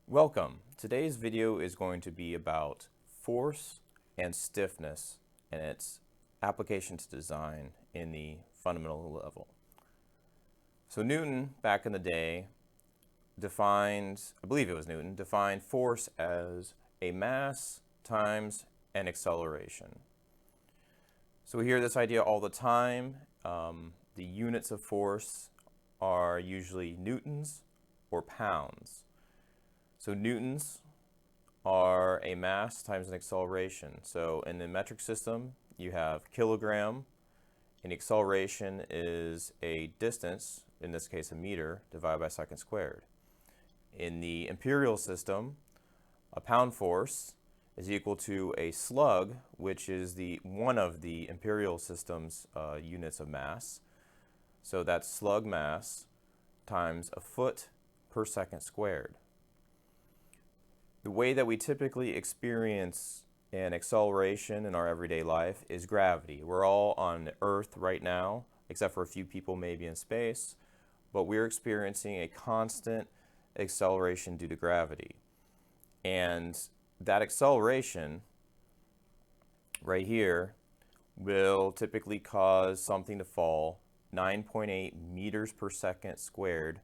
Welcome. Today's video is going to be about force and stiffness and its application to design in the fundamental level. So Newton, back in the day, defined, I believe it was Newton, defined force as a mass times an acceleration. So we hear this idea all the time. The units of force are usually newtons or pounds. So newtons are a mass times an acceleration. So in the metric system, you have kilogram, and acceleration is a distance, in this case a meter, divided by second squared. In the imperial system, a pound force is equal to a slug, which is one of the imperial system's units of mass. So that's slug mass times a foot per second squared. The way that we typically experience an acceleration in our everyday life is gravity. We're all on Earth right now, except for a few people maybe in space, but we're experiencing a constant acceleration due to gravity. And that acceleration right here will typically cause something to fall 9.8 meters per second squared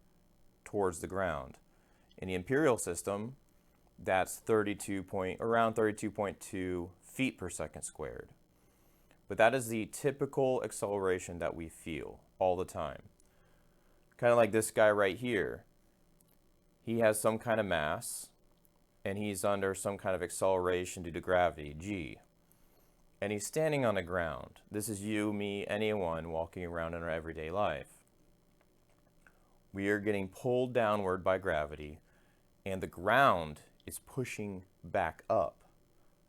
towards the ground. In the imperial system, that's around 32.2 feet per second squared. But that is the typical acceleration that we feel all the time. Kind of like this guy right here. He has some kind of mass, and he's under some kind of acceleration due to gravity, g. And he's standing on the ground. This is you, me, anyone walking around in our everyday life. We are getting pulled downward by gravity, and the ground is pushing back up.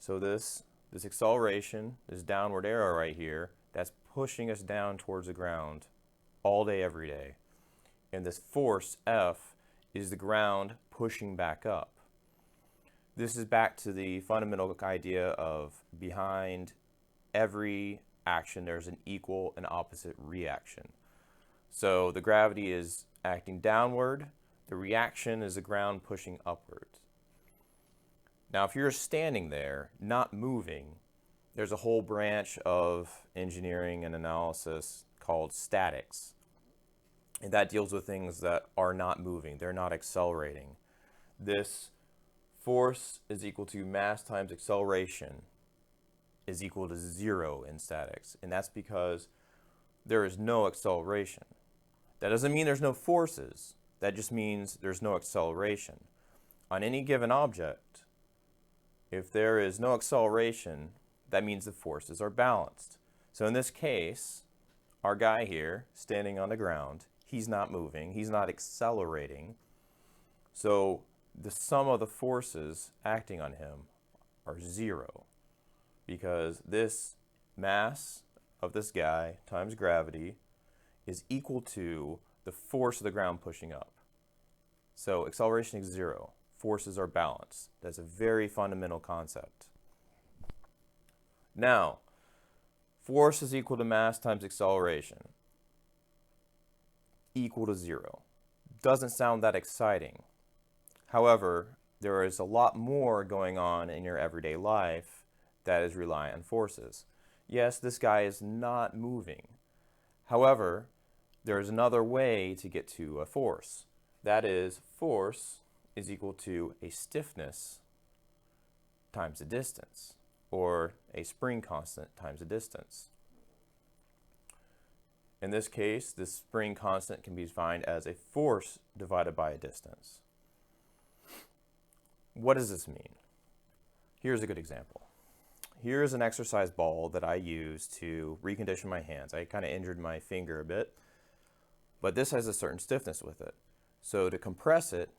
So this acceleration, this downward arrow right here, that's pushing us down towards the ground all day, every day. And this force, F, is the ground pushing back up. This is back to the fundamental idea of behind every action, there's an equal and opposite reaction. So the gravity is acting downward, the reaction is the ground pushing upwards. Now, if you're standing there, not moving, there's a whole branch of engineering and analysis called statics. And that deals with things that are not moving, they're not accelerating. This force is equal to mass times acceleration is equal to 0 in statics. And that's because there is no acceleration. That doesn't mean there's no forces. That just means there's no acceleration. On any given object, if there is no acceleration, that means the forces are balanced. So in this case, our guy here, standing on the ground, he's not moving, he's not accelerating. So the sum of the forces acting on him are 0, because this mass of this guy times gravity is equal to the force of the ground pushing up. So acceleration is 0. Forces are balanced. That's a very fundamental concept. Now, force is equal to mass times acceleration, equal to 0. Doesn't sound that exciting. However, there is a lot more going on in your everyday life that is reliant on forces. Yes, this guy is not moving. However, there is another way to get to a force. That is, force is equal to a stiffness times a distance, or a spring constant times a distance. In this case, this spring constant can be defined as a force divided by a distance. What does this mean? Here's a good example. Here's an exercise ball that I use to recondition my hands. I kind of injured my finger a bit, but this has a certain stiffness with it. So to compress it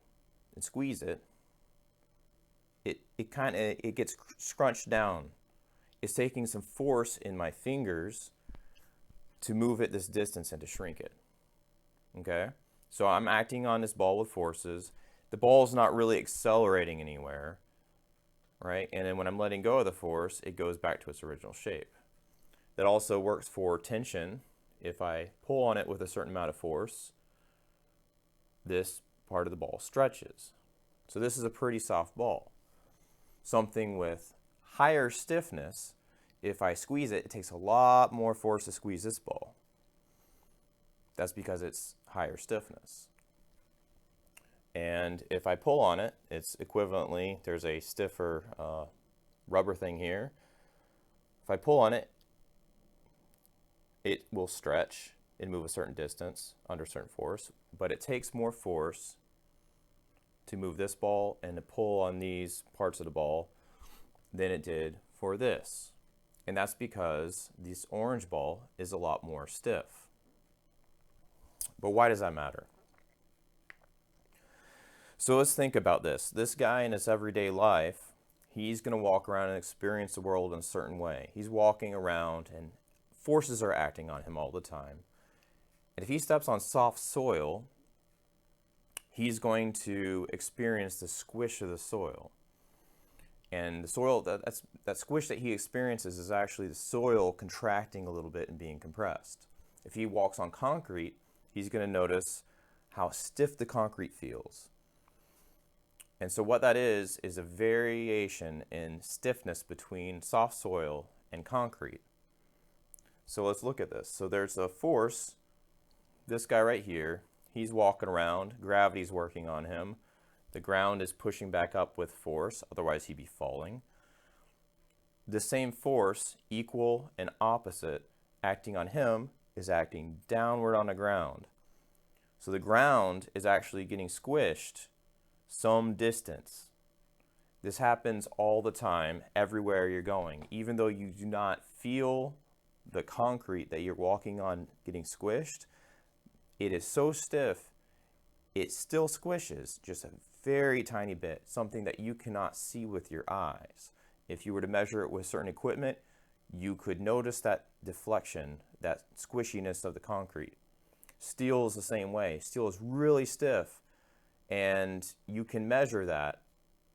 and squeeze it, it gets scrunched down. It's taking some force in my fingers to move it this distance and to shrink it. Okay? So I'm acting on this ball with forces. The ball's not really accelerating anywhere, right? And then when I'm letting go of the force, it goes back to its original shape. That also works for tension. If I pull on it with a certain amount of force, this part of the ball stretches. So this is a pretty soft ball. Something with higher stiffness, if I squeeze it, it takes a lot more force to squeeze this ball. That's because it's higher stiffness. And if I pull on it, it's equivalently, there's a stiffer rubber thing here. If I pull on it, it will stretch and move a certain distance under certain force, but it takes more force to move this ball and to pull on these parts of the ball than it did for this. And that's because this orange ball is a lot more stiff. But why does that matter? So let's think about this. This guy in his everyday life, he's going to walk around and experience the world in a certain way. He's walking around and forces are acting on him all the time. And if he steps on soft soil, he's going to experience the squish of the soil. And the soil, that squish that he experiences is actually the soil contracting a little bit and being compressed. If he walks on concrete, he's going to notice how stiff the concrete feels. And so what that is a variation in stiffness between soft soil and concrete. So let's look at this. So there's a force, this guy right here, he's walking around, gravity's working on him. The ground is pushing back up with force, otherwise he'd be falling. The same force, equal and opposite, acting on him is acting downward on the ground. So the ground is actually getting squished some distance. This happens all the time, everywhere you're going. Even though you do not feel the concrete that you're walking on getting squished, it is so stiff, it still squishes just a very tiny bit, something that you cannot see with your eyes. If you were to measure it with certain equipment, you could notice that deflection, that squishiness of the concrete. Steel is the same way. Steel is really stiff, and you can measure that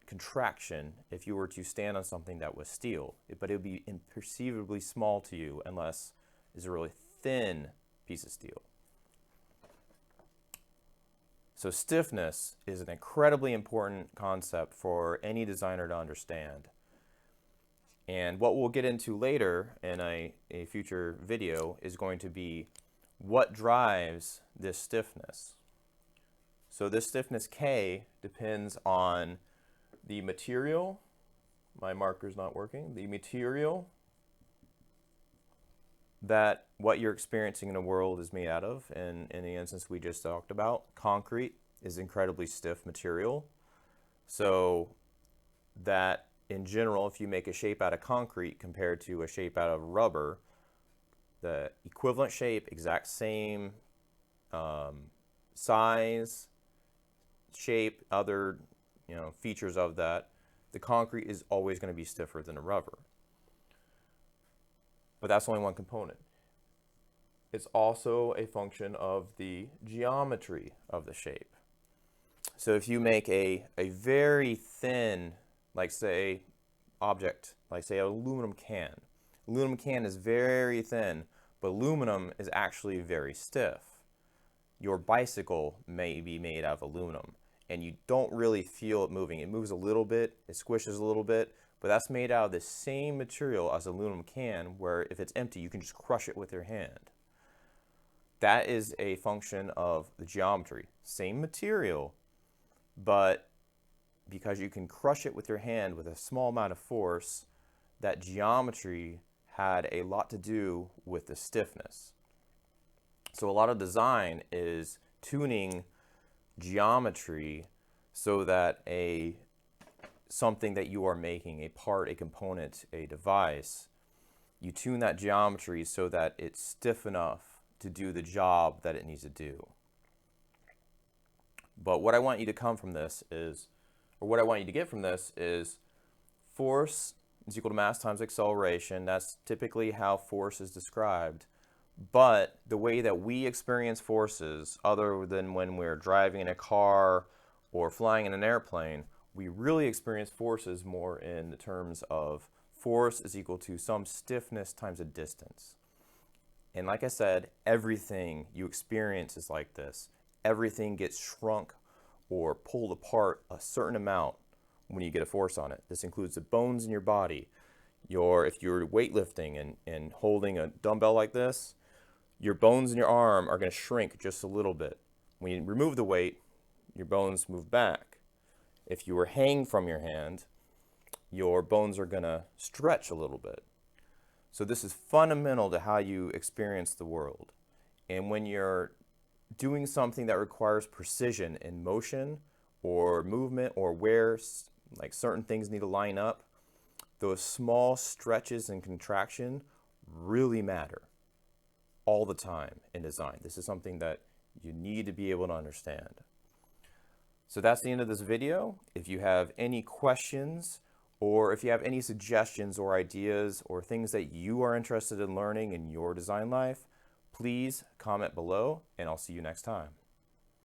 contraction if you were to stand on something that was steel, but it would be imperceivably small to you unless it's a really thin piece of steel. So stiffness is an incredibly important concept for any designer to understand. And what we'll get into later in a future video is going to be what drives this stiffness. So this stiffness K depends on the material, my marker's not working, the material that what you're experiencing in the world is made out of. And in the instance we just talked about, concrete is incredibly stiff material. So that in general, if you make a shape out of concrete compared to a shape out of rubber, the equivalent shape, exact same size, shape, other features of that, the concrete is always going to be stiffer than a rubber. But that's only one component. It's also a function of the geometry of the shape. So if you make a very thin, like say, object, like say an aluminum can. Aluminum can is very thin, but aluminum is actually very stiff. Your bicycle may be made out of aluminum, and you don't really feel it moving. It moves a little bit, it squishes a little bit, but that's made out of the same material as aluminum can, where if it's empty, you can just crush it with your hand. That is a function of the geometry. Same material, but because you can crush it with your hand with a small amount of force, that geometry had a lot to do with the stiffness. So a lot of design is tuning geometry so that something that you are making, a part, a component, a device, you tune that geometry so that it's stiff enough to do the job that it needs to do. But what I want you to come from this is, or what I want you to get from this is, force is equal to mass times acceleration. That's typically how force is described. But the way that we experience forces, other than when we're driving in a car or flying in an airplane, we really experience forces more in the terms of force is equal to some stiffness times a distance. And like I said, everything you experience is like this. Everything gets shrunk or pulled apart a certain amount when you get a force on it. This includes the bones in your body. If you're weightlifting and holding a dumbbell like this, your bones in your arm are going to shrink just a little bit. When you remove the weight, your bones move back. If you were hanging from your hand, your bones are going to stretch a little bit. So this is fundamental to how you experience the world. And when you're doing something that requires precision in motion or movement, or where like certain things need to line up, those small stretches and contraction really matter all the time in design. This is something that you need to be able to understand. So that's the end of this video. If you have any questions, or if you have any suggestions or ideas or things that you are interested in learning in your design life, please comment below, and I'll see you next time.